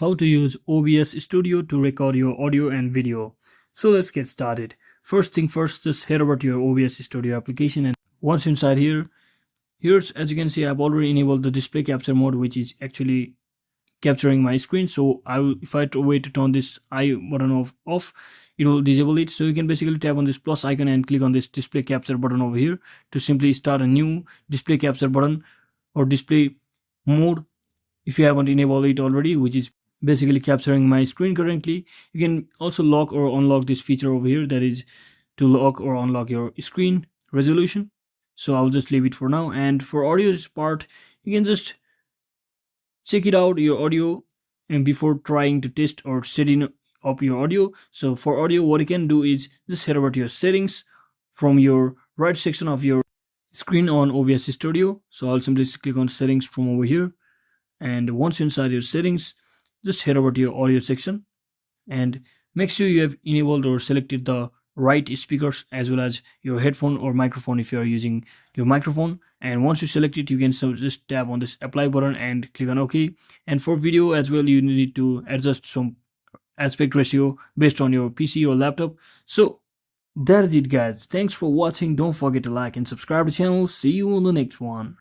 How to use OBS Studio to record your audio and video. So let's get started. First thing first, just head over to your OBS Studio application, and once inside here's as you can see I've already enabled the display capture mode, which is actually capturing my screen. So if I wait to turn this I button off, it will disable it. So you can basically tap on this plus icon and click on this display capture button over here to simply start a new display capture button or display mode if you haven't enabled it already, which is basically capturing my screen currently. You can also lock or unlock this feature over here, that is to lock or unlock your screen resolution. So I'll just leave it for now. And for audio part, you can just check it out your audio and before trying to test or setting up your audio. So for audio, what you can do is just head over to your settings from your right section of your screen on OBS Studio. So I'll simply click on settings from over here, and once inside your settings, just head over to your audio section and make sure you have enabled or selected the right speakers as well as your headphone or microphone if you are using your microphone. And once you select it, you can just tap on this apply button and click on OK. And for video as well, you need to adjust some aspect ratio based on your PC or laptop. So that is it, guys. Thanks for watching. Don't forget to like and subscribe to the channel. See you on the next one.